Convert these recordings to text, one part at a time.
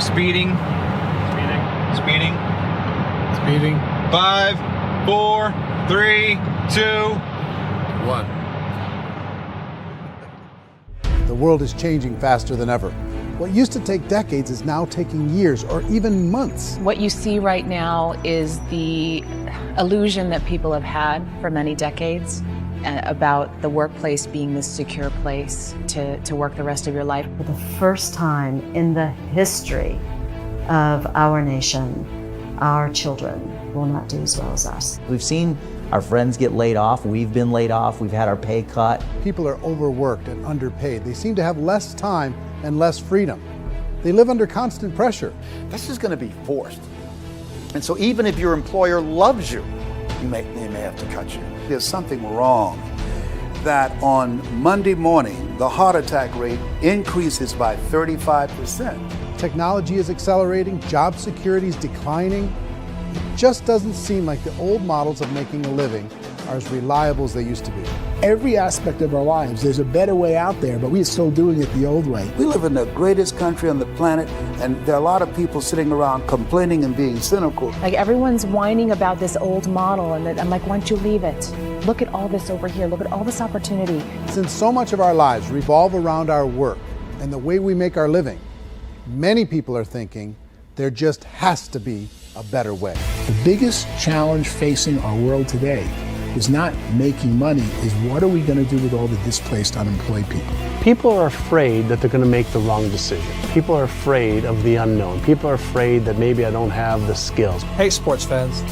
Speeding. Speeding. Speeding. 5, 4, 3, 2, 1. The world is changing faster than ever. What used to take decades is now taking years or even months. What you see right now is the illusion that people have had for many decades about the workplace being this secure place to work the rest of your life. For the first time in the history of our nation, our children will not do as well as us. We've seen our friends get laid off. We've been laid off. We've had our pay cut. People are overworked and underpaid. They seem to have less time and less freedom. They live under constant pressure. This is going to be forced. And so even if your employer loves you, they may have to cut you. There's something wrong that on Monday morning, the heart attack rate increases by 35%. Technology is accelerating, job security is declining. It just doesn't seem like the old models of making a living are as reliable as they used to be. Every aspect of our lives, there's a better way out there, but we're still doing it the old way. We live in the greatest country on the planet, and there are a lot of people sitting around complaining and being cynical. Like everyone's whining about this old model, and I'm like, why don't you leave it? Look at all this over here. Look at all this opportunity. Since so much of our lives revolve around our work and the way we make our living, many people are thinking there just has to be a better way. The biggest challenge facing our world today is not making money, is what are we going to do with all the displaced, unemployed people? People are afraid that they're going to make the wrong decision. People are afraid of the unknown. People are afraid that maybe I don't have the skills. Hey, sports fans.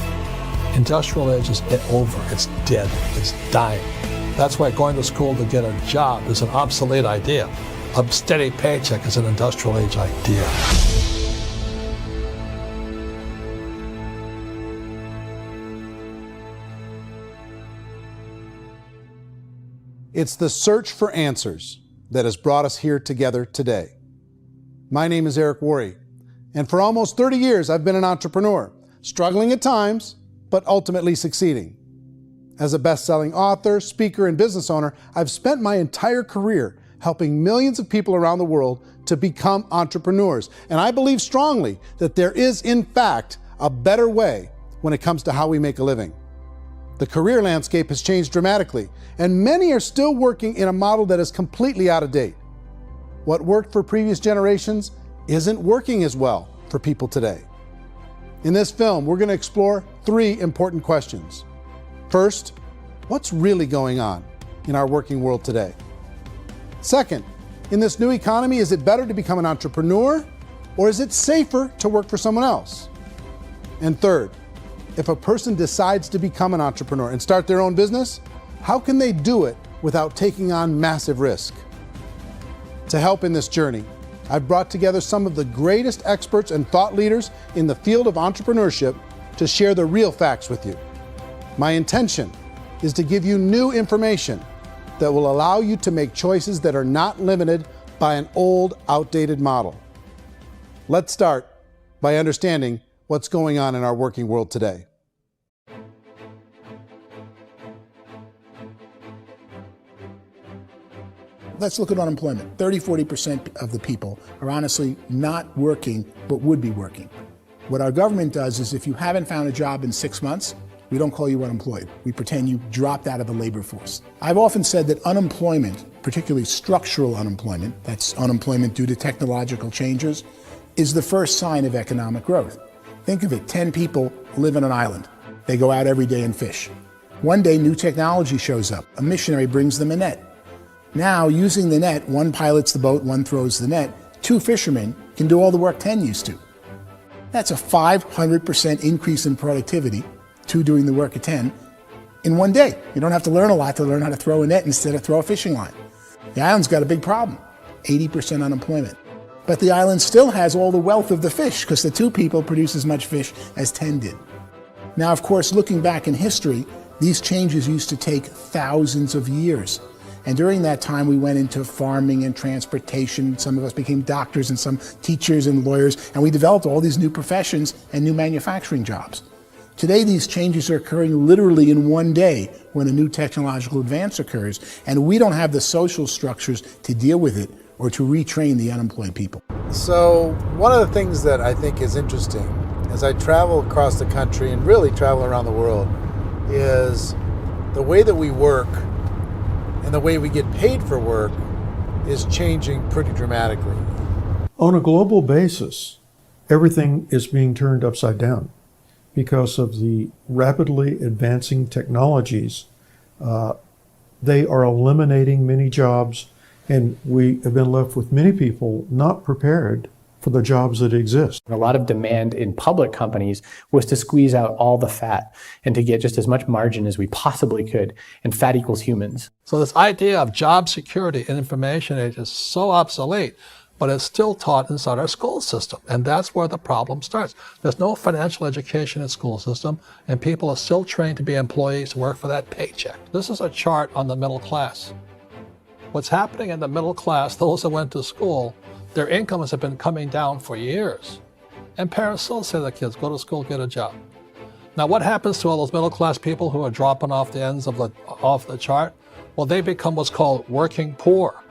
Industrial age is over. It's dead. It's dying. That's why going to school to get a job is an obsolete idea. A steady paycheck is an industrial age idea. It's the search for answers that has brought us here together today. My name is Eric Worre, and for almost 30 years I've been an entrepreneur, struggling at times, but ultimately succeeding. As a best-selling author, speaker, and business owner, I've spent my entire career helping millions of people around the world to become entrepreneurs. And I believe strongly that there is, in fact, a better way when it comes to how we make a living. The career landscape has changed dramatically, and many are still working in a model that is completely out of date. What worked for previous generations isn't working as well for people today. In this film, we're going to explore 3 important questions. First, what's really going on in our working world today? Second, in this new economy, is it better to become an entrepreneur, or is it safer to work for someone else? And third, if a person decides to become an entrepreneur and start their own business, how can they do it without taking on massive risk? To help in this journey, I've brought together some of the greatest experts and thought leaders in the field of entrepreneurship to share the real facts with you. My intention is to give you new information that will allow you to make choices that are not limited by an old, outdated model. Let's start by understanding what's going on in our working world today. Let's look at unemployment. 30-40% of the people are honestly not working, but would be working. What our government does is if you haven't found a job in 6 months, we don't call you unemployed. We pretend you dropped out of the labor force. I've often said that unemployment, particularly structural unemployment, that's unemployment due to technological changes, is the first sign of economic growth. Think of it, 10 people live on an island. They go out every day and fish. One day, new technology shows up. A missionary brings them a net. Now, using the net, one pilots the boat, one throws the net. 2 fishermen can do all the work 10 used to. That's a 500% increase in productivity, 2 doing the work of 10, in one day. You don't have to learn a lot to learn how to throw a net instead of throw a fishing line. The island's got a big problem, 80% unemployment. But the island still has all the wealth of the fish because the 2 people produce as much fish as 10 did. Now, of course, looking back in history, these changes used to take thousands of years. And during that time, we went into farming and transportation. Some of us became doctors and some teachers and lawyers, and we developed all these new professions and new manufacturing jobs. Today, these changes are occurring literally in one day when a new technological advance occurs, and we don't have the social structures to deal with it or to retrain the unemployed people. So one of the things that I think is interesting as I travel across the country and really travel around the world is the way that we work and the way we get paid for work is changing pretty dramatically. On a global basis, everything is being turned upside down because of the rapidly advancing technologies. They are eliminating many jobs, and we have been left with many people not prepared for the jobs that exist. A lot of demand in public companies was to squeeze out all the fat and to get just as much margin as we possibly could, and fat equals humans. So this idea of job security in information age is so obsolete, but it's still taught inside our school system. And that's where the problem starts. There's no financial education in the school system, and people are still trained to be employees who work for that paycheck. This is a chart on the middle class. What's happening in the middle class, those that went to school, their incomes have been coming down for years. And parents still say to their kids, go to school, get a job. Now what happens to all those middle class people who are dropping off the ends of the chart? Well, they become what's called working poor.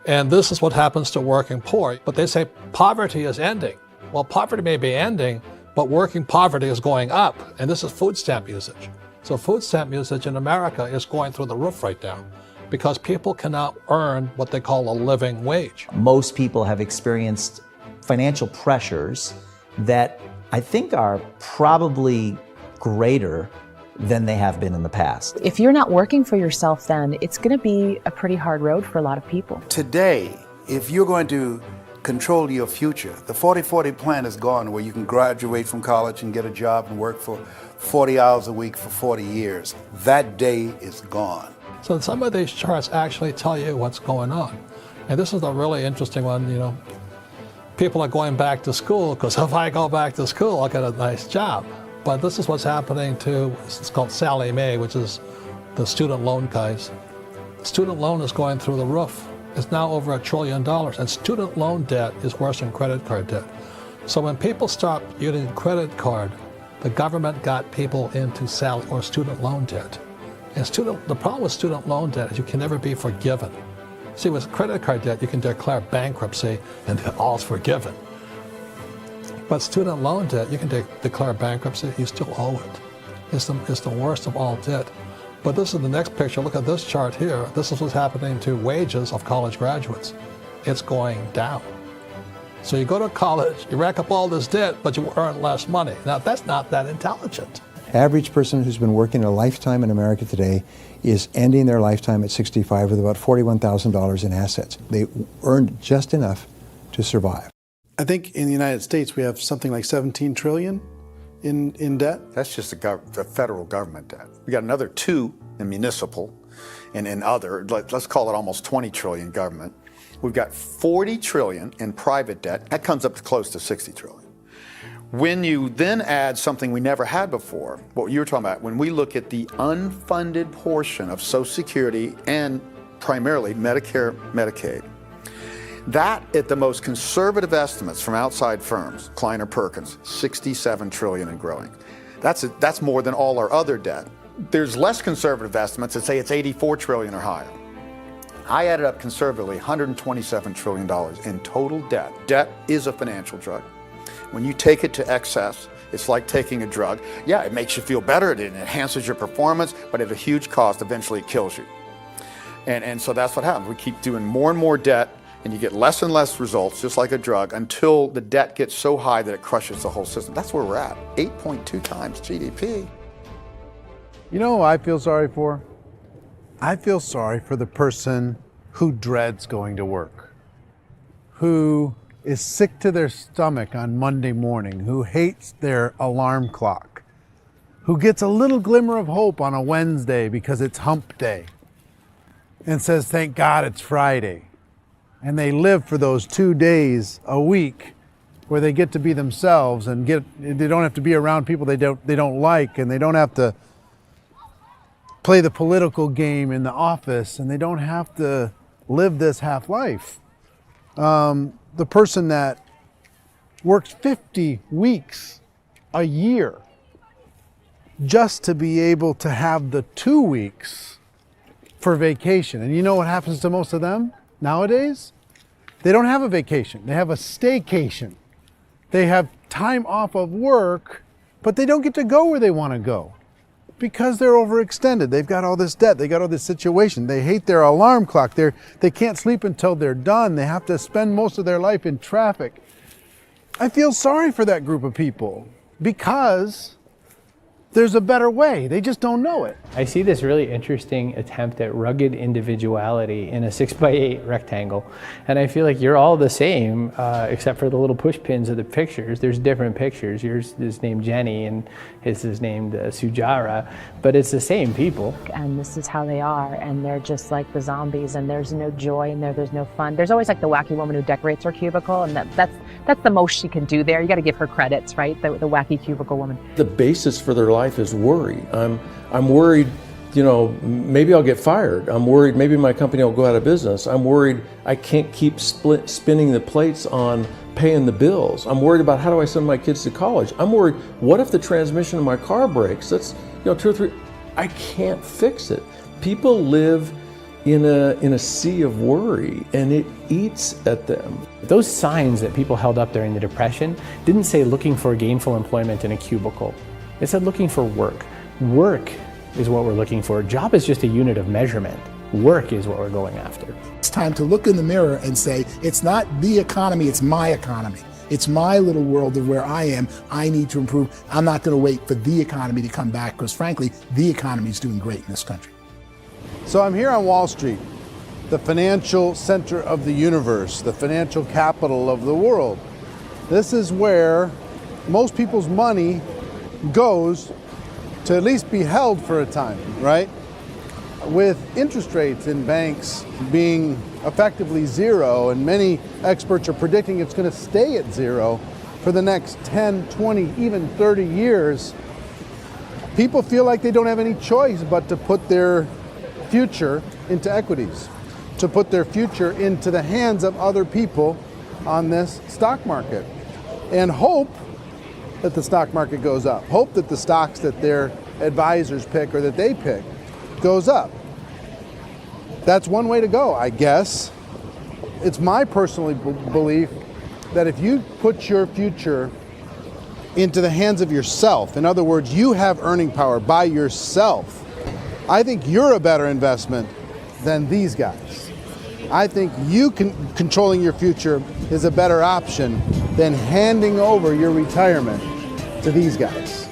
And this is what happens to working poor. But they say poverty is ending. Well, poverty may be ending, but working poverty is going up. And this is food stamp usage. So food stamp usage in America is going through the roof right now because people cannot earn what they call a living wage. Most people have experienced financial pressures that I think are probably greater than they have been in the past. If you're not working for yourself, then it's going to be a pretty hard road for a lot of people. Today, if you're going to control your future, the 40-40 plan is gone, where you can graduate from college and get a job and work for 40 hours a week for 40 years. That day is gone. So some of these charts actually tell you what's going on. And this is a really interesting one, you know. People are going back to school because if I go back to school, I'll get a nice job. But this is what's happening to, it's called Sallie Mae, which is the student loan guys. Student loan is going through the roof. It's now over $1 trillion. And student loan debt is worse than credit card debt. So when people stopped using credit card, the government got people into student loan debt. And the problem with student loan debt is you can never be forgiven. See, with credit card debt, you can declare bankruptcy and all's forgiven. But student loan debt, you can declare bankruptcy, you still owe it. It's the worst of all debt. But this is the next picture. Look at this chart here. This is what's happening to wages of college graduates. It's going down. So you go to college, you rack up all this debt, but you earn less money. Now, that's not that intelligent. Average person who's been working a lifetime in America today is ending their lifetime at 65 with about $41,000 in assets. They earned just enough to survive. I think in the United States we have something like 17 trillion in debt. That's just the federal government debt. We got another 2 in municipal and in other, let's call it almost 20 trillion government. We've got 40 trillion in private debt. That comes up to close to 60 trillion. When you then add something we never had before, what you were talking about, when we look at the unfunded portion of Social Security and primarily Medicare, Medicaid, that at the most conservative estimates from outside firms, Kleiner Perkins, 67 trillion and growing. That's more than all our other debt. There's less conservative estimates that say it's 84 trillion or higher. I added up conservatively $127 trillion in total debt. Debt is a financial drug. When you take it to excess, it's like taking a drug. Yeah, it makes you feel better, it enhances your performance, but at a huge cost, eventually it kills you. And so that's what happens. We keep doing more and more debt, and you get less and less results, just like a drug, until the debt gets so high that it crushes the whole system. That's where we're at, 8.2 times GDP. You know who I feel sorry for? I feel sorry for the person who dreads going to work, who is sick to their stomach on Monday morning, who hates their alarm clock, who gets a little glimmer of hope on a Wednesday because it's hump day and says, thank God it's Friday. And they live for those 2 days a week where they get to be themselves and they don't have to be around people they don't like, and they don't have to play the political game in the office, and they don't have to live this half life. The person that works 50 weeks a year just to be able to have the 2 weeks for vacation. And you know what happens to most of them nowadays? They don't have a vacation. They have a staycation. They have time off of work, but they don't get to go where they want to go because they're overextended. They've got all this debt. They got all this situation. They hate their alarm clock. They can't sleep until they're done. They have to spend most of their life in traffic. I feel sorry for that group of people because there's a better way. They just don't know it. I see this really interesting attempt at rugged individuality in a 6x8 rectangle. And I feel like you're all the same, except for the little push pins of the pictures. There's different pictures. Yours is named Jenny and his is named Sujara, but it's the same people. And this is how they are, and they're just like the zombies, and there's no joy in there, there's no fun. There's always like the wacky woman who decorates her cubicle, and that's the most she can do there. You got to give her credits, right? The wacky cubicle woman. The basis for their life is worry. I'm worried, you know, maybe I'll get fired. I'm worried maybe my company will go out of business. I'm worried I can't keep spinning the plates on paying the bills. I'm worried about how do I send my kids to college. I'm worried, what if the transmission of my car breaks? That's, you know, 2 or 3, I can't fix it. People live in a sea of worry, and it eats at them. Those signs that people held up during the Depression didn't say looking for gainful employment in a cubicle. It said looking for work. Work is what we're looking for. Job is just a unit of measurement. Work is what we're going after. It's time to look in the mirror and say, it's not the economy, it's my economy. It's my little world of where I am. I need to improve. I'm not going to wait for the economy to come back because, frankly, the economy is doing great in this country. So I'm here on Wall Street, the financial center of the universe, the financial capital of the world. This is where most people's money goes to at least be held for a time, right? With interest rates in banks being effectively zero, and many experts are predicting it's going to stay at zero for the next 10, 20, even 30 years, people feel like they don't have any choice but to put their future into equities, to put their future into the hands of other people on this stock market, and hope that the stock market goes up, hope that the stocks that their advisors pick or that they pick goes up. That's one way to go, I guess. It's my personal belief that if you put your future into the hands of yourself, in other words, you have earning power by yourself, I think you're a better investment than these guys. I think you controlling your future is a better option than handing over your retirement to these guys.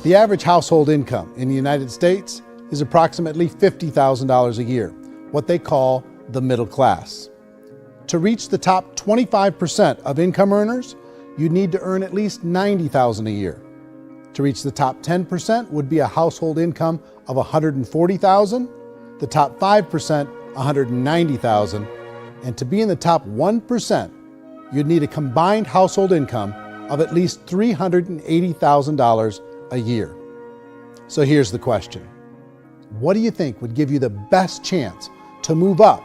The average household income in the United States is approximately $50,000 a year, what they call the middle class. To reach the top 25% of income earners, you'd need to earn at least $90,000 a year. To reach the top 10% would be a household income of $140,000, the top 5%, $190,000, and to be in the top 1%, you'd need a combined household income of at least $380,000 a year. So here's the question. What do you think would give you the best chance to move up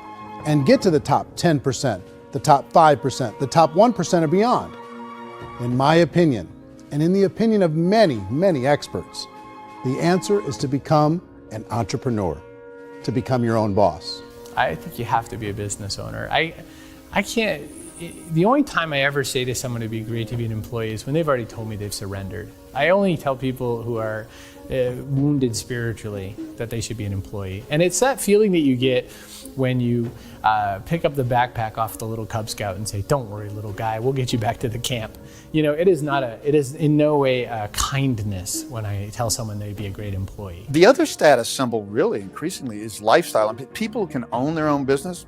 and get to the top 10%, the top 5%, the top 1% or beyond? In my opinion, and in the opinion of many, many experts, the answer is to become an entrepreneur, to become your own boss. I think you have to be a business owner. I can't, the only time I ever say to someone it'd be great to be an employee is when they've already told me they've surrendered. I only tell people who are wounded spiritually that they should be an employee. And it's that feeling that you get when you pick up the backpack off the little Cub Scout and say, "Don't worry, little guy, we'll get you back to the camp." You know, it is in no way a kindness when I tell someone they'd be a great employee. The other status symbol really increasingly is lifestyle. I mean, people can own their own business,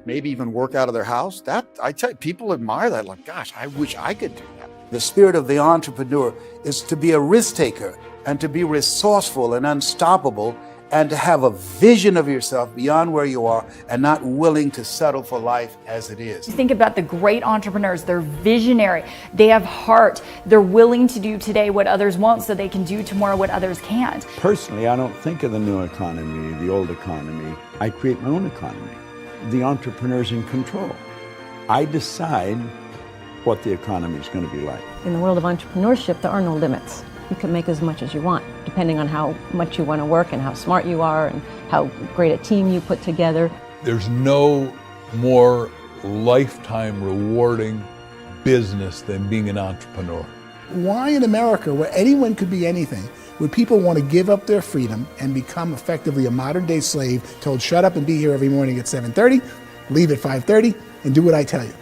maybe even work out of their house. That, I tell you, people admire that. Like, gosh, I wish I could do that. The spirit of the entrepreneur is to be a risk taker and to be resourceful and unstoppable and to have a vision of yourself beyond where you are and not willing to settle for life as it is. Think about the great entrepreneurs. They're visionary. They have heart. They're willing to do today what others won't so they can do tomorrow what others can't. Personally, I don't think of the new economy, the old economy. I create my own economy. The entrepreneur's in control. I decide what the economy is going to be like. In the world of entrepreneurship, there are no limits. you can make as much as you want, depending on how much you want to work and how smart you are and how great a team you put together. There's no more lifetime rewarding business than being an entrepreneur. Why in America, where anyone could be anything, would people want to give up their freedom and become effectively a modern-day slave, told shut up and be here every morning at 7:30, leave at 5:30, and do what I tell you?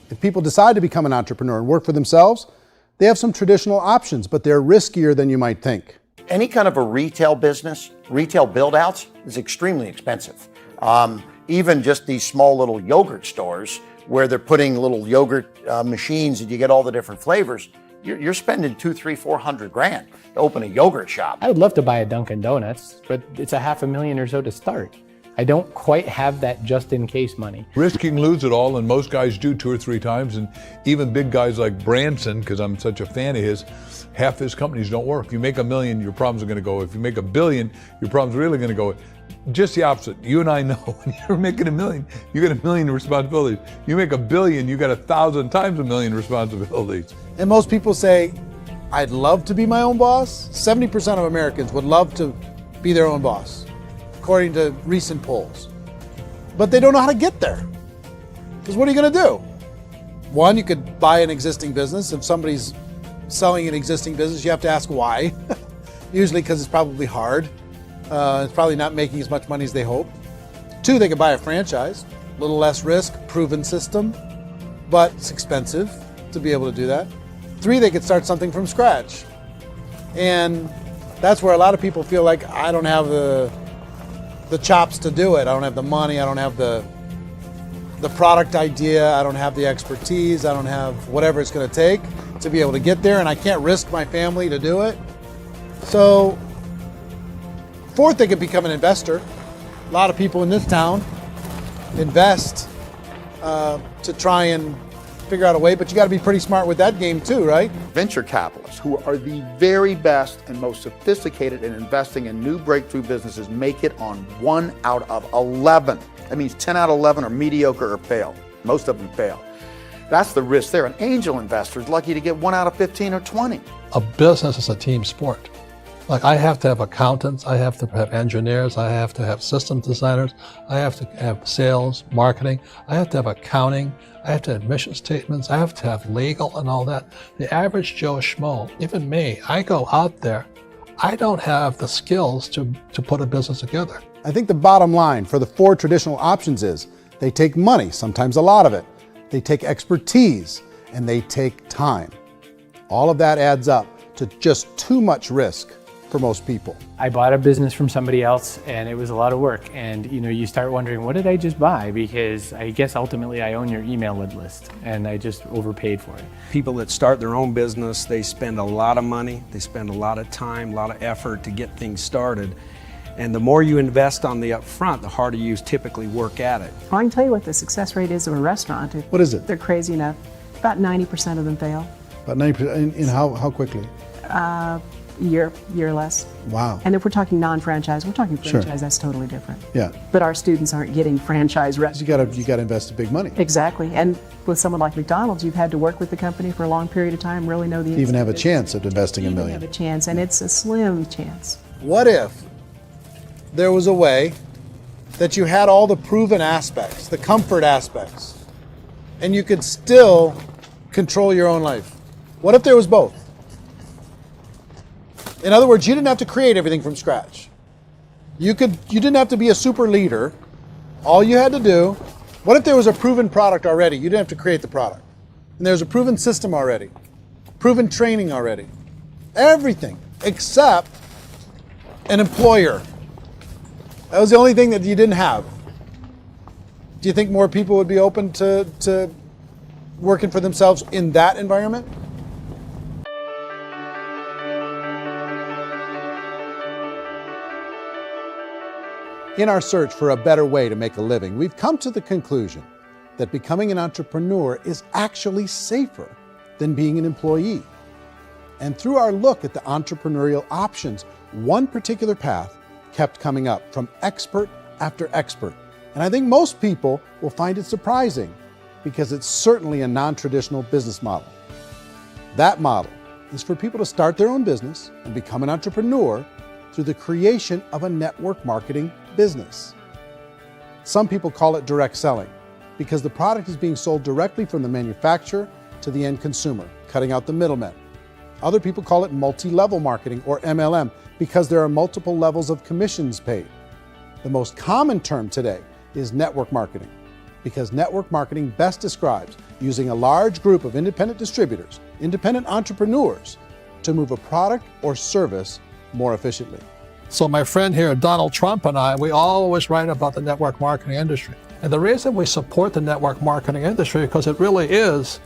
If people decide to become an entrepreneur and work for themselves, they have some traditional options, but they're riskier than you might think. Any kind of a retail business, retail build-outs, is extremely expensive. Even just these small little yogurt stores where they're putting little yogurt machines and you get all the different flavors, you're spending $200,000, $300,000, $400,000 to open a yogurt shop. I would love to buy a Dunkin' Donuts, but it's $500,000 or so to start. I don't quite have that just in case money. Risking lose it all, and most guys do 2 or 3 times, and even big guys like Branson, because I'm such a fan of his, half his companies don't work. If you make $1 million, your problems are going to go. If you make $1 billion, your problem's really going to go. Just the opposite. You and I know when you're making $1 million, you got $1 million responsibilities. You make $1 billion, you got 1,000 times $1 million responsibilities. And most people say, I'd love to be my own boss. 70% of Americans would love to be their own boss, according to recent polls. But they don't know how to get there. Because what are you going to do? One, you could buy an existing business. If somebody's selling an existing business, you have to ask why. Usually because it's probably hard. It's probably not making as much money as they hope. 2, they could buy a franchise. A little less risk, proven system, but it's expensive to be able to do that. 3, they could start something from scratch. And that's where a lot of people feel like, I don't have the chops to do it. I don't have the money. I don't have the product idea. I don't have the expertise. I don't have whatever it's going to take to be able to get there, and I can't risk my family to do it. So 4th, they could become an investor. A lot of people in this town invest to try and figure out a way, but you got to be pretty smart with that game too, right? Venture capitalists, who are the very best and most sophisticated in investing in new breakthrough businesses, make it on 1 out of 11. That means 10 out of 11 are mediocre or fail. Most of them fail. That's the risk there. An angel investor is lucky to get 1 out of 15 or 20. A business is a team sport. Like, I have to have accountants, I have to have engineers, I have to have systems designers, I have to have sales, marketing, I have to have accounting, I have to have mission statements, I have to have legal and all that. The average Joe Schmo, even me, I go out there, I don't have the skills to put a business together. I think the bottom line for the 4 traditional options is they take money, sometimes a lot of it. They take expertise, and they take time. All of that adds up to just too much risk for most people. I bought a business from somebody else and it was a lot of work. And you start wondering, what did I just buy? Because I guess ultimately I own your email list and I just overpaid for it. People that start their own business, they spend a lot of money, they spend a lot of time, a lot of effort to get things started. And the more you invest on the upfront, the harder you typically work at it. I can tell you what the success rate is of a restaurant. What is it? They're crazy enough. About 90% of them fail. About 90%, in how quickly? Year less. Wow. And if we're talking non-franchise, we're talking franchise, Sure. That's totally different. Yeah. But our students aren't getting franchise restaurants. You gotta invest big money. Exactly. And with someone like McDonald's, you've had to work with the company for a long period of time, really know the To even have a business. chance at investing $1 million. Have a chance, and it's a slim chance. What if there was a way that you had all the proven aspects, the comfort aspects, and you could still control your own life? What if there was both? In other words, you didn't have to create everything from scratch. You didn't have to be a super leader. All you had to do, what if there was a proven product already? You didn't have to create the product. And there's a proven system already, proven training already. Everything except an employer. That was the only thing that you didn't have. Do you think more people would be open to working for themselves in that environment? In our search for a better way to make a living, we've come to the conclusion that becoming an entrepreneur is actually safer than being an employee. And through our look at the entrepreneurial options, one particular path kept coming up from expert after expert. And I think most people will find it surprising because it's certainly a non-traditional business model. That model is for people to start their own business and become an entrepreneur through the creation of a network marketing business. Some people call it direct selling because the product is being sold directly from the manufacturer to the end consumer, cutting out the middlemen. Other people call it multi-level marketing, or MLM, because there are multiple levels of commissions paid. The most common term today is network marketing, because network marketing best describes using a large group of independent distributors, independent entrepreneurs, to move a product or service more efficiently. So my friend here, Donald Trump, and I, we always write about the network marketing industry. And the reason we support the network marketing industry is because it really is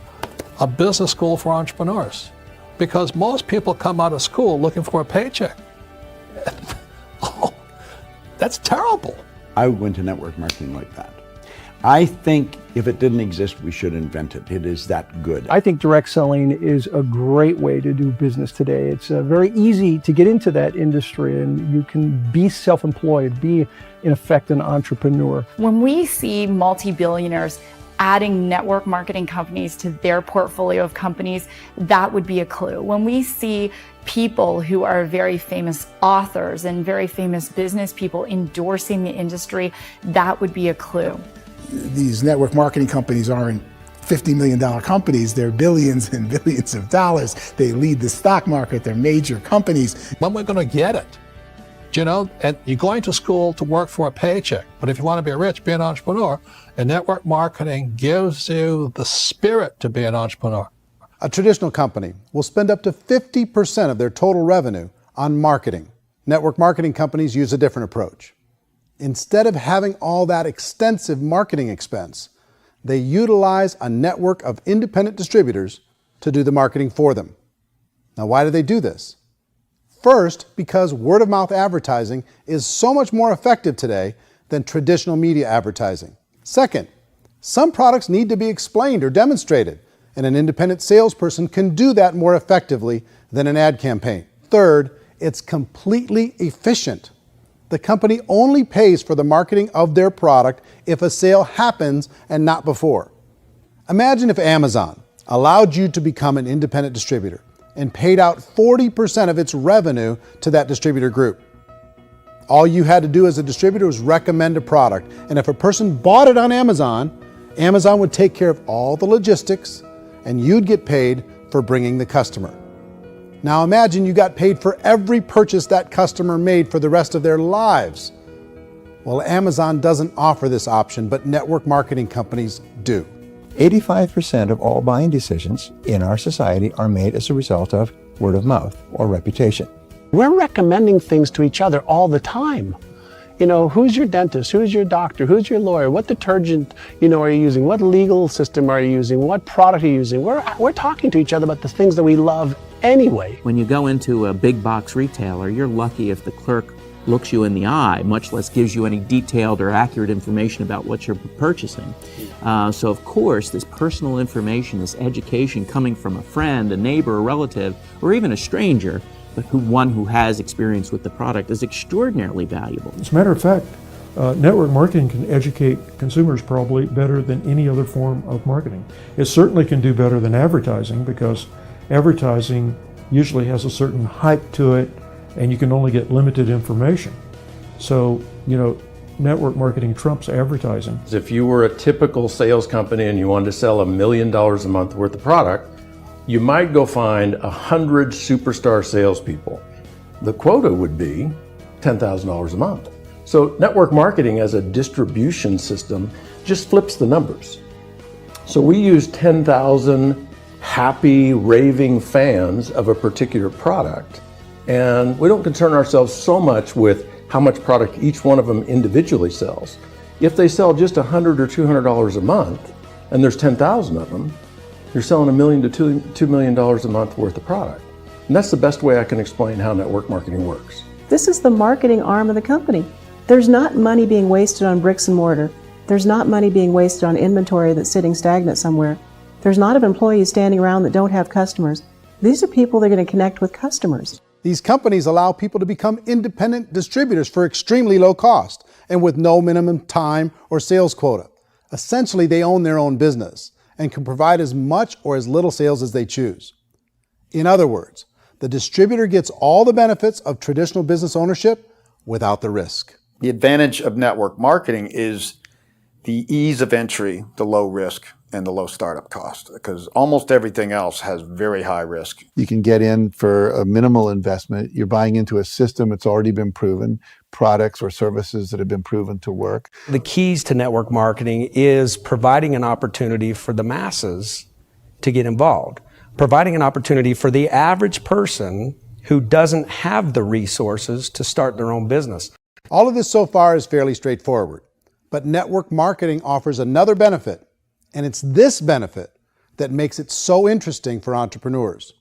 a business school for entrepreneurs. Because most people come out of school looking for a paycheck. Oh, that's terrible. I would go into network marketing like that. I think if it didn't exist, we should invent it. It is that good. I think direct selling is a great way to do business today. It's very easy to get into that industry, and you can be self-employed, be in effect an entrepreneur. When we see multi-billionaires adding network marketing companies to their portfolio of companies, that would be a clue. When we see people who are very famous authors and very famous business people endorsing the industry, that would be a clue. These network marketing companies aren't $50 million companies. They're billions and billions of dollars. They lead the stock market. They're major companies. When we're going to get it? You know, and you're going to school to work for a paycheck, but if you want to be rich, be an entrepreneur, and network marketing gives you the spirit to be an entrepreneur. A traditional company will spend up to 50% of their total revenue on marketing. Network marketing companies use a different approach. Instead of having all that extensive marketing expense, they utilize a network of independent distributors to do the marketing for them. Now, why do they do this? First, because word-of-mouth advertising is so much more effective today than traditional media advertising. Second, some products need to be explained or demonstrated, and an independent salesperson can do that more effectively than an ad campaign. Third, it's completely efficient. The company only pays for the marketing of their product if a sale happens and not before. Imagine if Amazon allowed you to become an independent distributor and paid out 40% of its revenue to that distributor group. All you had to do as a distributor was recommend a product, and if a person bought it on Amazon, Amazon would take care of all the logistics, and you'd get paid for bringing the customer. Now imagine you got paid for every purchase that customer made for the rest of their lives. Well, Amazon doesn't offer this option, but network marketing companies do. 85% of all buying decisions in our society are made as a result of word of mouth or reputation. We're recommending things to each other all the time. You know, who's your dentist? Who's your doctor? Who's your lawyer? What detergent, are you using? What legal system are you using? What product are you using? We're talking to each other about the things that we love anyway. When you go into a big box retailer, you're lucky if the clerk looks you in the eye, much less gives you any detailed or accurate information about what you're purchasing. So of course, this personal information, this education coming from a friend, a neighbor, a relative, or even a stranger, but one who has experience with the product is extraordinarily valuable. As a matter of fact, network marketing can educate consumers probably better than any other form of marketing. It certainly can do better than advertising, because advertising usually has a certain hype to it, and you can only get limited information. So, network marketing trumps advertising. If you were a typical sales company and you wanted to sell $1 million a month worth of product, you might go find 100 superstar salespeople. The quota would be $10,000 a month. So network marketing as a distribution system just flips the numbers. So we use 10,000 happy, raving fans of a particular product, and we don't concern ourselves so much with how much product each one of them individually sells. If they sell just $100 or $200 a month, and there's 10,000 of them, you're selling $1 million to $2 million a month worth of product. And that's the best way I can explain how network marketing works. This is the marketing arm of the company. There's not money being wasted on bricks and mortar. There's not money being wasted on inventory that's sitting stagnant somewhere. There's not of employees standing around that don't have customers. These are people that are going to connect with customers. These companies allow people to become independent distributors for extremely low cost and with no minimum time or sales quota. Essentially, they own their own business and can provide as much or as little sales as they choose. In other words, the distributor gets all the benefits of traditional business ownership without the risk. The advantage of network marketing is the ease of entry, the low risk, and the low startup cost, because almost everything else has very high risk. You can get in for a minimal investment. You're buying into a system that's already been proven, products or services that have been proven to work. The keys to network marketing is providing an opportunity for the masses to get involved, providing an opportunity for the average person who doesn't have the resources to start their own business. All of this so far is fairly straightforward, but network marketing offers another benefit, and it's this benefit that makes it so interesting for entrepreneurs.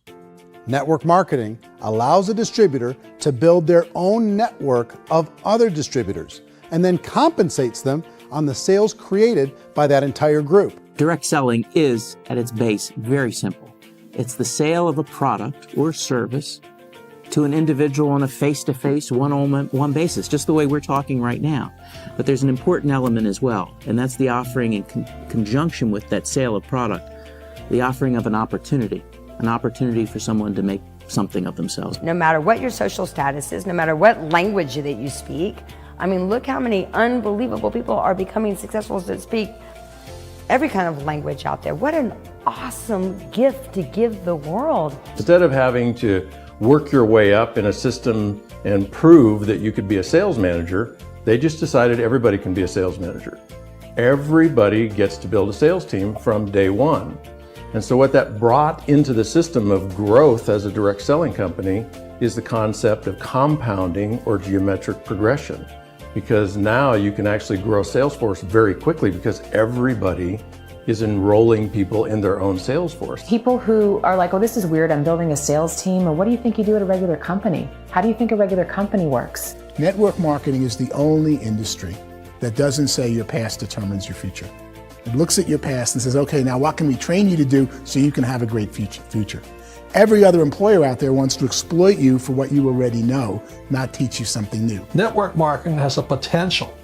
Network marketing allows a distributor to build their own network of other distributors and then compensates them on the sales created by that entire group. Direct selling is, at its base, very simple. It's the sale of a product or service to an individual on a face-to-face, one-on-one basis, just the way we're talking right now. But there's an important element as well, and that's the offering in conjunction with that sale of product, the offering of an opportunity for someone to make something of themselves. No matter what your social status is, no matter what language that you speak, I mean, look how many unbelievable people are becoming successful that speak every kind of language out there. What an awesome gift to give the world. Instead of having to work your way up in a system and prove that you could be a sales manager, they just decided everybody can be a sales manager. Everybody gets to build a sales team from day one. And so what that brought into the system of growth as a direct selling company is the concept of compounding or geometric progression. Because now you can actually grow sales force very quickly because everybody is enrolling people in their own sales force. People who are like, oh, this is weird, I'm building a sales team, or what do you think you do at a regular company? How do you think a regular company works? Network marketing is the only industry that doesn't say your past determines your future. It looks at your past and says, okay, now what can we train you to do so you can have a great future? Every other employer out there wants to exploit you for what you already know, not teach you something new. Network marketing has the potential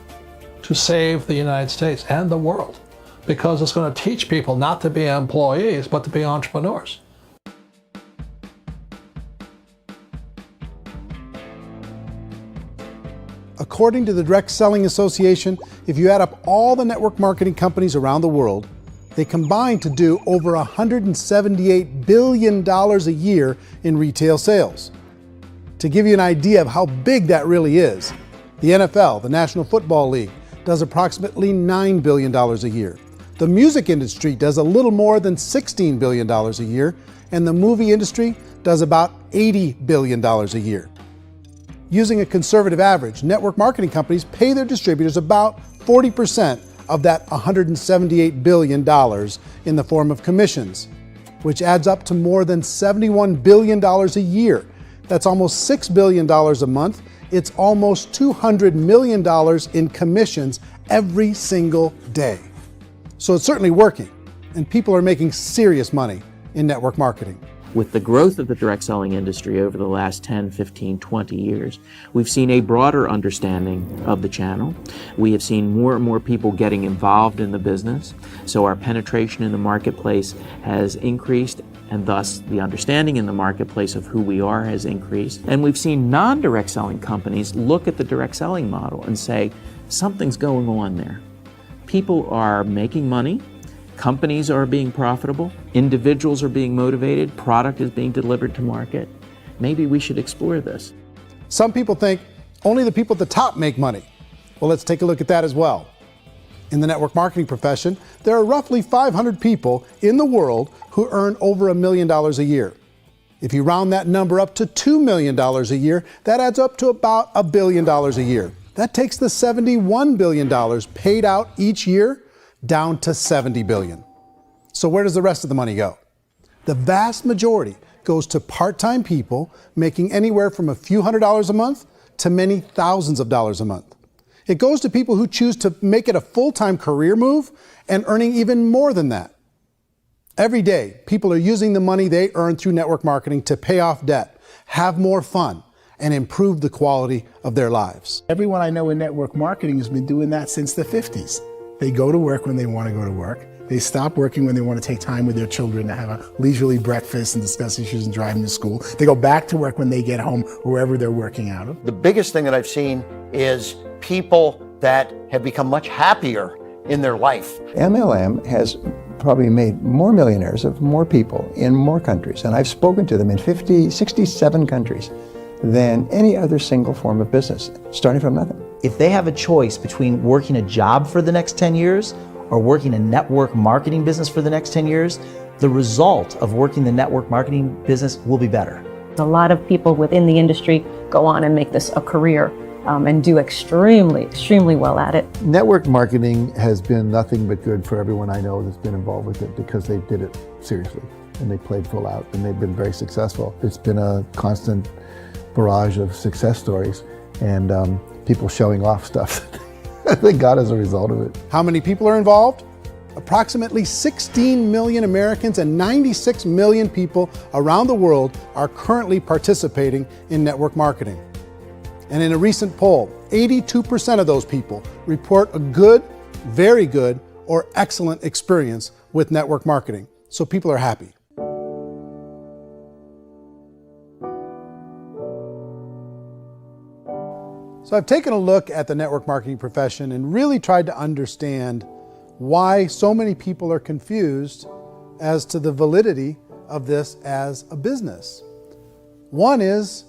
to save the United States and the world because it's going to teach people not to be employees, but to be entrepreneurs. According to the Direct Selling Association, if you add up all the network marketing companies around the world, they combine to do over $178 billion a year in retail sales. To give you an idea of how big that really is, the NFL, the National Football League, does approximately $9 billion a year. The music industry does a little more than $16 billion a year, and the movie industry does about $80 billion a year. Using a conservative average, network marketing companies pay their distributors about 40% of that $178 billion in the form of commissions, which adds up to more than $71 billion a year. That's almost $6 billion a month. It's almost $200 million in commissions every single day. So it's certainly working, and people are making serious money in network marketing. With the growth of the direct selling industry over the last 10, 15, 20 years, we've seen a broader understanding of the channel. We have seen more and more people getting involved in the business, so our penetration in the marketplace has increased, and thus the understanding in the marketplace of who we are has increased. And we've seen non-direct selling companies look at the direct selling model and say, something's going on there. People are making money. Companies are being profitable, individuals are being motivated, product is being delivered to market. Maybe we should explore this. Some people think only the people at the top make money. Well, let's take a look at that as well. In the network marketing profession, there are roughly 500 people in the world who earn over $1 million a year. If you round that number up to $2 million a year, that adds up to about $1 billion a year. That takes the $71 billion paid out each year down to $70 billion. So where does the rest of the money go? The vast majority goes to part-time people making anywhere from a few $100s a month to many thousands of dollars a month. It goes to people who choose to make it a full-time career move and earning even more than that. Every day, people are using the money they earn through network marketing to pay off debt, have more fun, and improve the quality of their lives. Everyone I know in network marketing has been doing that since the 50s. They go to work when they want to go to work. They stop working when they want to take time with their children to have a leisurely breakfast and discuss issues and driving to school. They go back to work when they get home, wherever they're working out of. The biggest thing that I've seen is people that have become much happier in their life. MLM has probably made more millionaires of more people in more countries, and I've spoken to them in 67 countries, than any other single form of business, starting from nothing. If they have a choice between working a job for the next 10 years or working a network marketing business for the next 10 years, the result of working the network marketing business will be better. A lot of people within the industry go on and make this a career and do extremely well at it. Network marketing has been nothing but good for everyone I know that's been involved with it because they did it seriously and they played full out and they've been very successful. It's been a constant barrage of success stories and people showing off stuff that they got as a result of it. How many people are involved? Approximately 16 million Americans and 96 million people around the world are currently participating in network marketing. And in a recent poll, 82% of those people report a good, very good, or excellent experience with network marketing. So people are happy. So I've taken a look at the network marketing profession and really tried to understand why so many people are confused as to the validity of this as a business. One is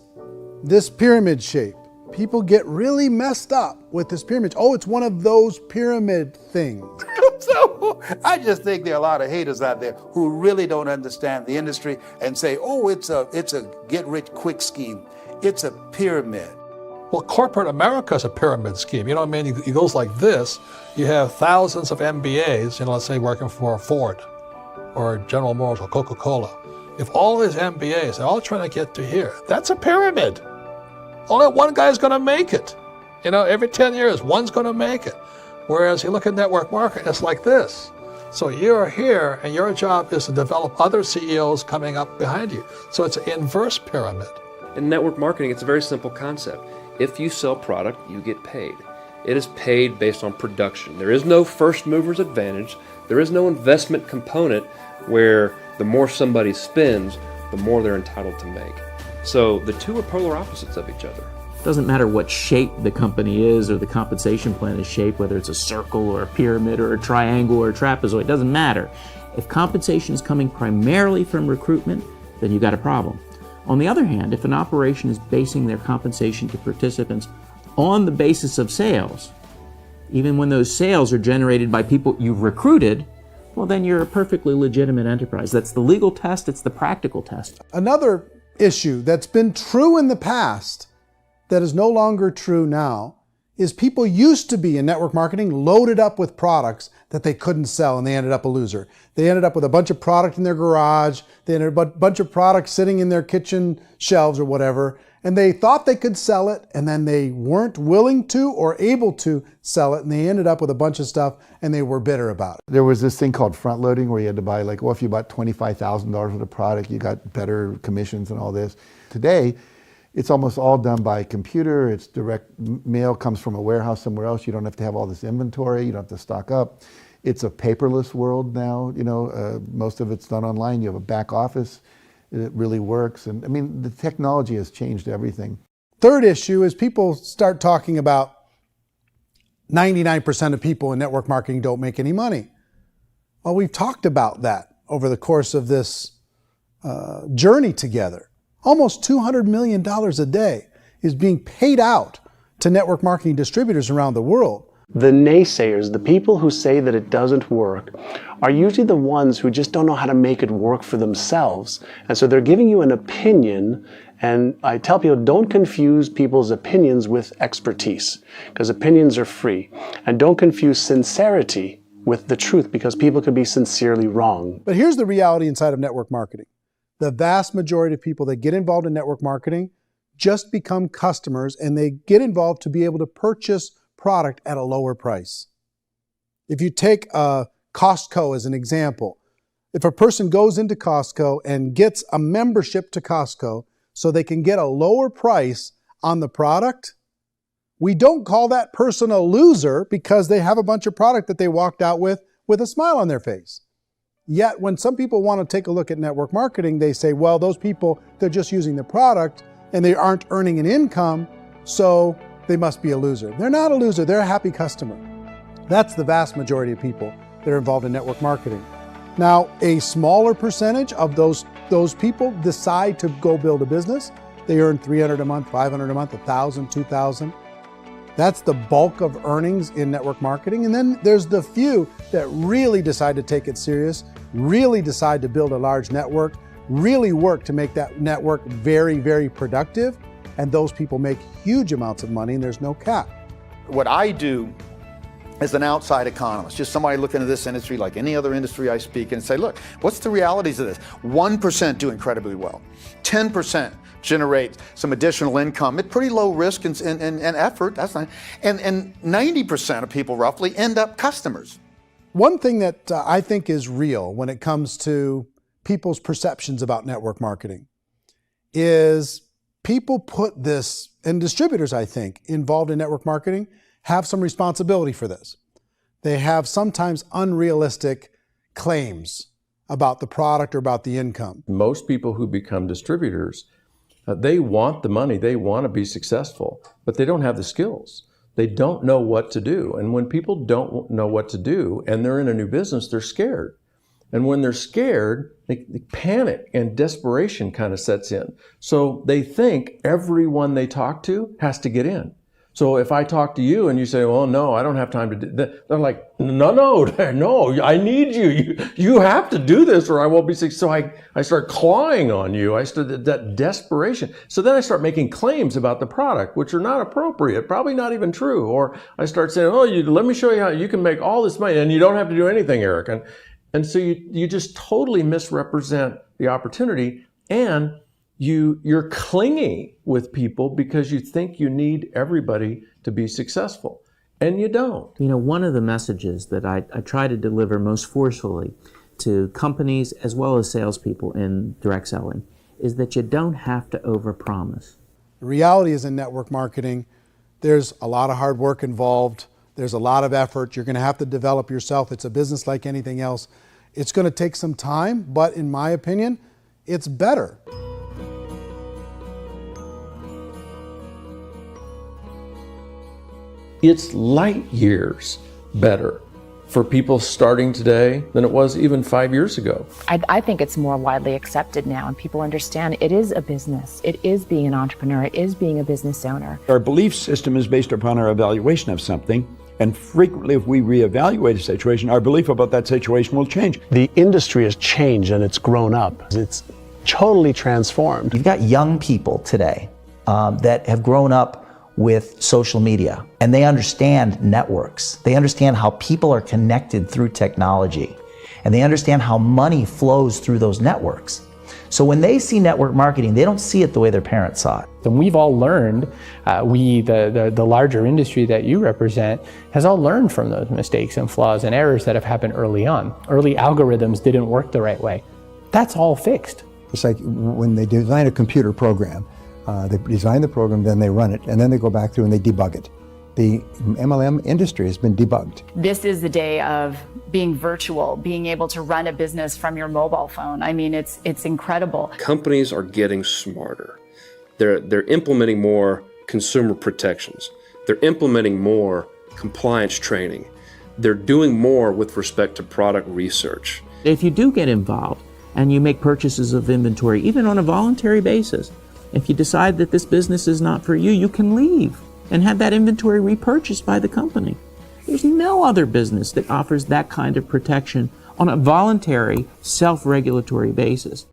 this pyramid shape. People get really messed up with this pyramid. Oh, it's one of those pyramid things. So I just think there are a lot of haters out there who really don't understand the industry and say, oh, it's a get-rich-quick scheme. It's a pyramid. Well, corporate America is a pyramid scheme. You know what I mean? It goes like this. You have thousands of MBAs, let's say working for Ford or General Motors or Coca-Cola. If all these MBAs are all trying to get to here, that's a pyramid. Only one guy's going to make it. Every 10 years, one's going to make it. Whereas you look at network marketing, it's like this. So you're here, and your job is to develop other CEOs coming up behind you. So it's an inverse pyramid. In network marketing, it's a very simple concept. If you sell product, you get paid. It is paid based on production. There is no first mover's advantage. There is no investment component where the more somebody spends, the more they're entitled to make. So the two are polar opposites of each other. It doesn't matter what shape the company is or the compensation plan is shaped, whether it's a circle or a pyramid or a triangle or a trapezoid, it doesn't matter. If compensation is coming primarily from recruitment, then you've got a problem. On the other hand, if an operation is basing their compensation to participants on the basis of sales, even when those sales are generated by people you've recruited, well, then you're a perfectly legitimate enterprise. That's the legal test, it's the practical test. Another issue that's been true in the past that is no longer true now is people used to be in network marketing loaded up with products that they couldn't sell and they ended up a loser. They ended up with a bunch of product in their garage, they ended up with a bunch of products sitting in their kitchen shelves or whatever, and they thought they could sell it and then they weren't willing to or able to sell it and they ended up with a bunch of stuff and they were bitter about it. There was this thing called front loading where you had to buy if you bought $25,000 worth of product, you got better commissions and all this. Today, it's almost all done by computer. It's direct mail comes from a warehouse somewhere else. You don't have to have all this inventory. You don't have to stock up. It's a paperless world now. Most of it's done online. You have a back office. It really works. And the technology has changed everything. Third issue is people start talking about 99% of people in network marketing don't make any money. Well, we've talked about that over the course of this journey together. Almost $200 million a day is being paid out to network marketing distributors around the world. The naysayers, the people who say that it doesn't work, are usually the ones who just don't know how to make it work for themselves. And so they're giving you an opinion, and I tell people, don't confuse people's opinions with expertise, because opinions are free. And don't confuse sincerity with the truth, because people could be sincerely wrong. But here's the reality inside of network marketing. The vast majority of people that get involved in network marketing just become customers and they get involved to be able to purchase product at a lower price. If you take Costco as an example, if a person goes into Costco and gets a membership to Costco so they can get a lower price on the product, we don't call that person a loser because they have a bunch of product that they walked out with with a smile on their face. Yet when some people want to take a look at network marketing, they say, well, those people, they're just using the product and they aren't earning an income, so they must be a loser. They're not a loser, they're a happy customer. That's the vast majority of people that are involved in network marketing. Now, a smaller percentage of those people decide to go build a business. They earn $300 a month, $500 a month, $1,000, $2,000. That's the bulk of earnings in network marketing. And then there's the few that really decide to take it serious, really decide to build a large network, really work to make that network very, very productive. And those people make huge amounts of money and there's no cap. What I do as an outside economist, just somebody looking at this industry like any other industry I speak and say, look, what's the realities of this? 1% do incredibly well. 10% generate some additional income at pretty low risk and effort. That's not, and 90% of people roughly end up customers. One thing that I think is real when it comes to people's perceptions about network marketing is people put this, and distributors, I think, involved in network marketing have some responsibility for this. They have sometimes unrealistic claims about the product or about the income. Most people who become distributors, they want the money, they want to be successful, but they don't have the skills. They don't know what to do. And when people don't know what to do and they're in a new business, they're scared. And when they're scared, they panic and desperation kind of sets in. So they think everyone they talk to has to get in. So if I talk to you and you say, well, no, I don't have time to do that, they're like, no, I need you. You have to do this or I won't be successful. So I start clawing on you. I start that desperation. So then I start making claims about the product, which are not appropriate, probably not even true. Or I start saying, oh, let me show you how you can make all this money and you don't have to do anything, Eric. And so you just totally misrepresent the opportunity, and you're clingy with people because you think you need everybody to be successful, and you don't. You know, one of the messages that I try to deliver most forcefully to companies as well as salespeople in direct selling is that you don't have to overpromise. The reality is in network marketing, there's a lot of hard work involved. There's a lot of effort. You're going to have to develop yourself. It's a business like anything else. It's going to take some time, but in my opinion, it's better. It's light years better for people starting today than it was even 5 years ago. I think it's more widely accepted now, and people understand it is a business. It is being an entrepreneur. It is being a business owner. Our belief system is based upon our evaluation of something. And frequently, if we reevaluate a situation, our belief about that situation will change. The industry has changed and it's grown up. It's totally transformed. You've got young people today that have grown up with social media, and they understand networks. They understand how people are connected through technology, and they understand how money flows through those networks. So when they see network marketing, they don't see it the way their parents saw it. And we've all learned, the larger industry that you represent, has all learned from those mistakes and flaws and errors that have happened early on. Early algorithms didn't work the right way. That's all fixed. It's like when they design a computer program, they design the program, then they run it, and then they go back through and they debug it. The MLM industry has been debugged. This is the day of being virtual, being able to run a business from your mobile phone. I mean, it's incredible. Companies are getting smarter. They're implementing more consumer protections. They're implementing more compliance training. They're doing more with respect to product research. If you do get involved and you make purchases of inventory, even on a voluntary basis, if you decide that this business is not for you, you can leave and have that inventory repurchased by the company. There's no other business that offers that kind of protection on a voluntary, self-regulatory basis.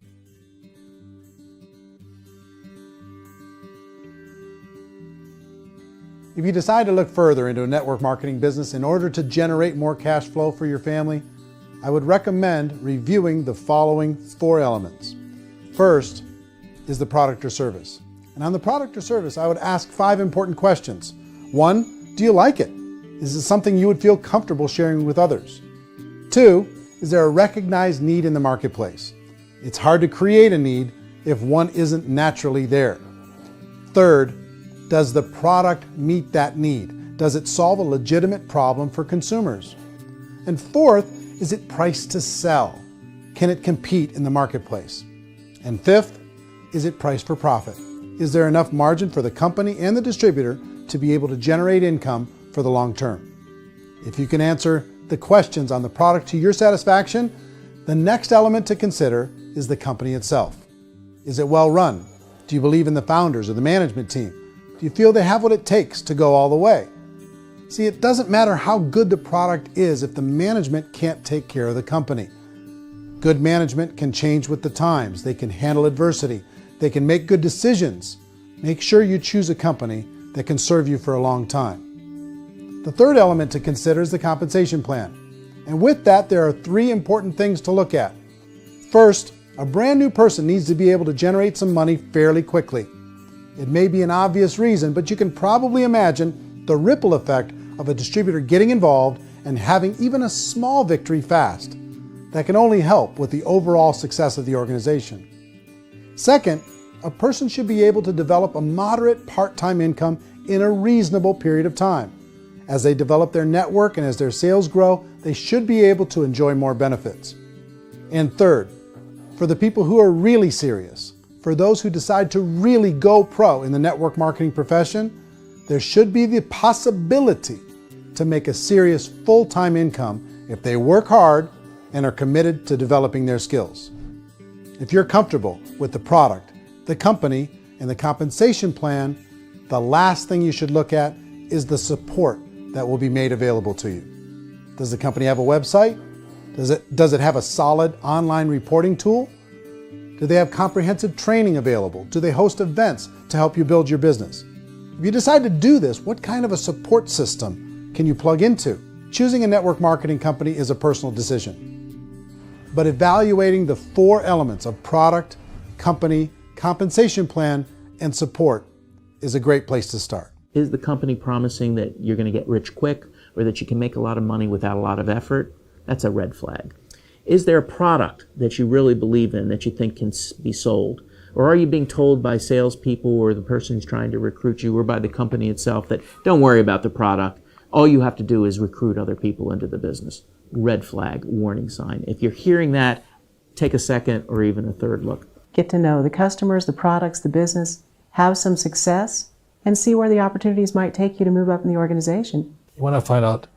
If you decide to look further into a network marketing business in order to generate more cash flow for your family, I would recommend reviewing the following 4 elements. First is the product or service. And on the product or service, I would ask 5 important questions. 1, do you like it? Is it something you would feel comfortable sharing with others? 2, is there a recognized need in the marketplace? It's hard to create a need if one isn't naturally there. 3rd, does the product meet that need? Does it solve a legitimate problem for consumers? And 4th, is it priced to sell? Can it compete in the marketplace? And fifth, is it priced for profit? Is there enough margin for the company and the distributor to be able to generate income for the long term? If you can answer the questions on the product to your satisfaction, the next element to consider is the company itself. Is it well run? Do you believe in the founders or the management team? Do you feel they have what it takes to go all the way? See, it doesn't matter how good the product is if the management can't take care of the company. Good management can change with the times. They can handle adversity. They can make good decisions. Make sure you choose a company that can serve you for a long time. The third element to consider is the compensation plan. And with that, there are 3 important things to look at. First, a brand new person needs to be able to generate some money fairly quickly. It may be an obvious reason, but you can probably imagine the ripple effect of a distributor getting involved and having even a small victory fast. That can only help with the overall success of the organization. Second, a person should be able to develop a moderate part-time income in a reasonable period of time. As they develop their network and as their sales grow, they should be able to enjoy more benefits. And third, for the people who are really serious, for those who decide to really go pro in the network marketing profession, there should be the possibility to make a serious full-time income if they work hard and are committed to developing their skills. If you're comfortable with the product, the company, and the compensation plan, the last thing you should look at is the support that will be made available to you. Does the company have a website? Does it have a solid online reporting tool? Do they have comprehensive training available? Do they host events to help you build your business? If you decide to do this, what kind of a support system can you plug into? Choosing a network marketing company is a personal decision. But evaluating the 4 elements of product, company, compensation plan, and support is a great place to start. Is the company promising that you're going to get rich quick or that you can make a lot of money without a lot of effort? That's a red flag. Is there a product that you really believe in that you think can be sold? Or are you being told by salespeople or the person who's trying to recruit you or by the company itself that don't worry about the product, all you have to do is recruit other people into the business? Red flag, warning sign. If you're hearing that, take a second or even a third look. Get to know the customers, the products, the business, have some success, and see where the opportunities might take you to move up in the organization. You want to find out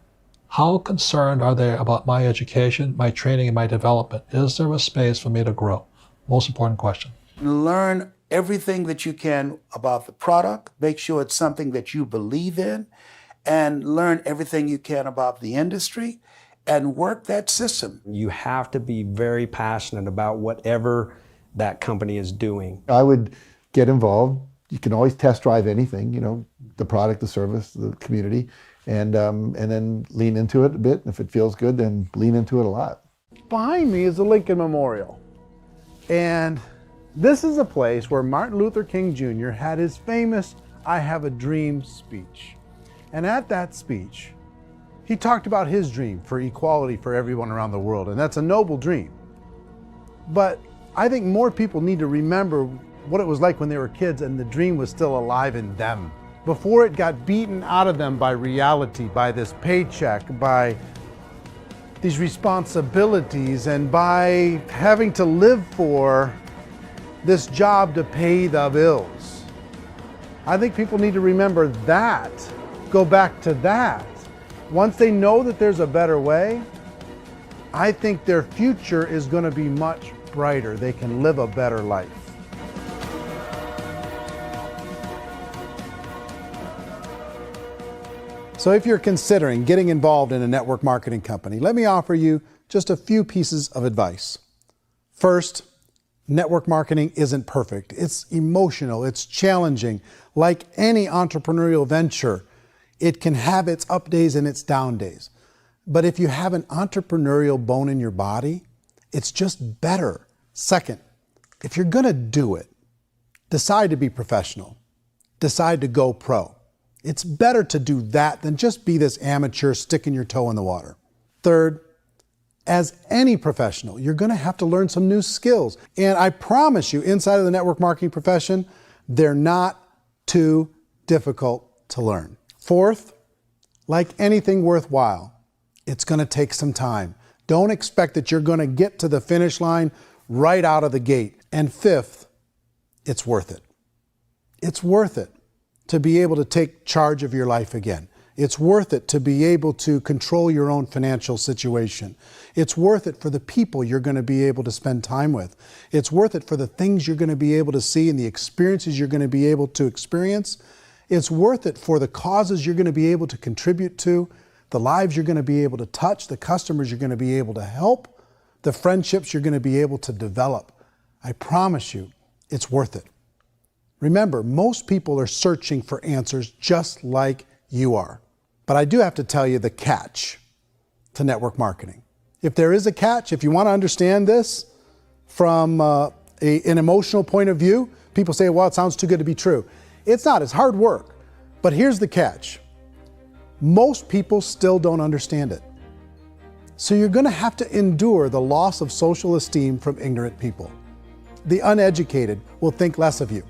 how concerned are they about my education, my training, and my development? Is there a space for me to grow? Most important question. Learn everything that you can about the product. Make sure it's something that you believe in, and learn everything you can about the industry and work that system. You have to be very passionate about whatever that company is doing. I would get involved. You can always test drive anything, the product, the service, the community, and then lean into it a bit. If it feels good, then lean into it a lot. Behind me is the Lincoln Memorial. And this is a place where Martin Luther King Jr. had his famous "I Have a Dream" speech. And at that speech, he talked about his dream for equality for everyone around the world, and that's a noble dream. But I think more people need to remember what it was like when they were kids and the dream was still alive in them. Before it got beaten out of them by reality, by this paycheck, by these responsibilities, and by having to live for this job to pay the bills. I think people need to remember that, go back to that. Once they know that there's a better way, I think their future is going to be much brighter. They can live a better life. So if you're considering getting involved in a network marketing company, let me offer you just a few pieces of advice. First, network marketing isn't perfect. It's emotional, it's challenging. Like any entrepreneurial venture, it can have its up days and its down days. But if you have an entrepreneurial bone in your body, it's just better. Second, if you're gonna do it, decide to be professional. Decide to go pro. It's better to do that than just be this amateur sticking your toe in the water. Third, as any professional, you're gonna have to learn some new skills. And I promise you, inside of the network marketing profession, they're not too difficult to learn. Fourth, like anything worthwhile, it's gonna take some time. Don't expect that you're going to get to the finish line right out of the gate. And fifth, it's worth it. It's worth it to be able to take charge of your life again. It's worth it to be able to control your own financial situation. It's worth it for the people you're going to be able to spend time with. It's worth it for the things you're going to be able to see and the experiences you're going to be able to experience. It's worth it for the causes you're going to be able to contribute to, the lives you're going to be able to touch, the customers you're going to be able to help, the friendships you're going to be able to develop. I promise you, it's worth it. Remember, most people are searching for answers just like you are. But I do have to tell you the catch to network marketing. If there is a catch, if you want to understand this from an emotional point of view, people say, well, it sounds too good to be true. It's not, it's hard work. But here's the catch. Most people still don't understand it. So you're going to have to endure the loss of social esteem from ignorant people. The uneducated will think less of you.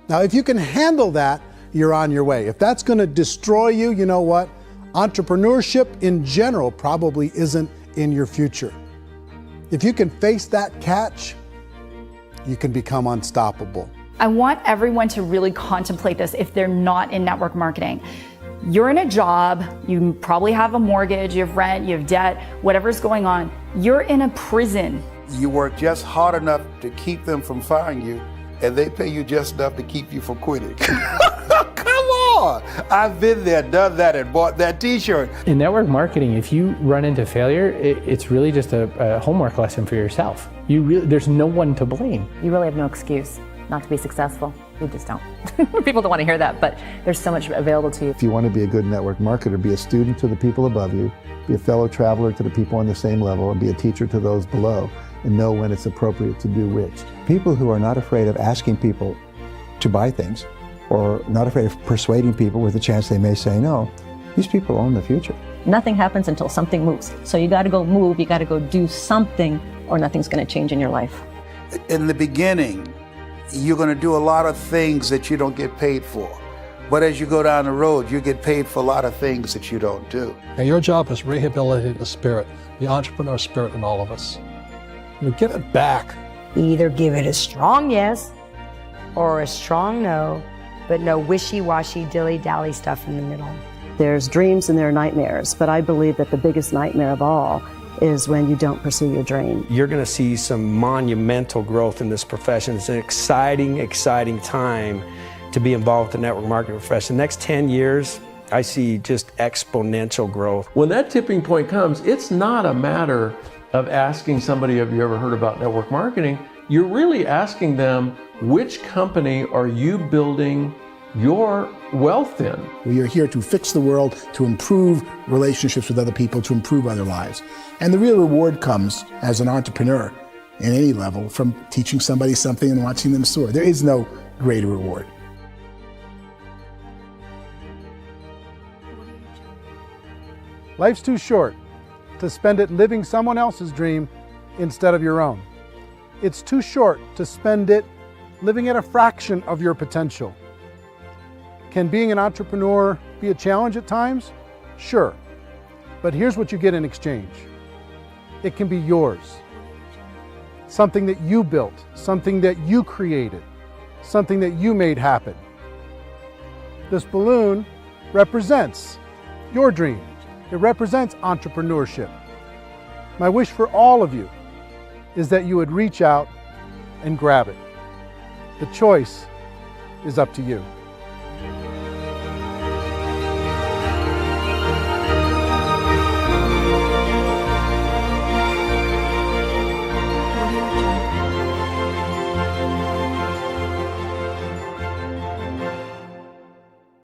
Now, if you can handle that, you're on your way. If that's going to destroy you, you know what? Entrepreneurship in general probably isn't in your future. If you can face that catch, you can become unstoppable. I want everyone to really contemplate this if they're not in network marketing. You're in a job, you probably have a mortgage, you have rent, you have debt, whatever's going on. You're in a prison. You work just hard enough to keep them from firing you, and they pay you just enough to keep you from quitting. Come on! I've been there, done that, and bought that t-shirt. In network marketing, if you run into failure, it's really just a homework lesson for yourself. There's no one to blame. You really have no excuse not to be successful. You just don't. People don't want to hear that, but there's so much available to you. If you want to be a good network marketer, be a student to the people above you, be a fellow traveler to the people on the same level, and be a teacher to those below, and know when it's appropriate to do which. People who are not afraid of asking people to buy things, or not afraid of persuading people with the chance they may say no, these people own the future. Nothing happens until something moves. So you got to go move, you got to go do something, or nothing's going to change in your life. In the beginning, you're going to do a lot of things that you don't get paid for. But as you go down the road, you get paid for a lot of things that you don't do. And your job is rehabilitate the spirit, the entrepreneur spirit in all of us. You get it back. Either give it a strong yes or a strong no, but no wishy-washy, dilly-dally stuff in the middle. There's dreams and there are nightmares, but I believe that the biggest nightmare of all is when you don't pursue your dream. You're going to see some monumental growth in this profession. It's an exciting, exciting time to be involved with the network marketing profession. The next 10 years, I see just exponential growth. When that tipping point comes, it's not a matter of asking somebody, have you ever heard about network marketing? You're really asking them, which company are you building your wealth in? We are here to fix the world, to improve relationships with other people, to improve other lives. And the real reward comes as an entrepreneur in any level from teaching somebody something and watching them soar. There is no greater reward. Life's too short to spend it living someone else's dream instead of your own. It's too short to spend it living at a fraction of your potential. Can being an entrepreneur be a challenge at times? Sure. But here's what you get in exchange. It can be yours. Something that you built, something that you created, something that you made happen. This balloon represents your dream. It represents entrepreneurship. My wish for all of you is that you would reach out and grab it. The choice is up to you.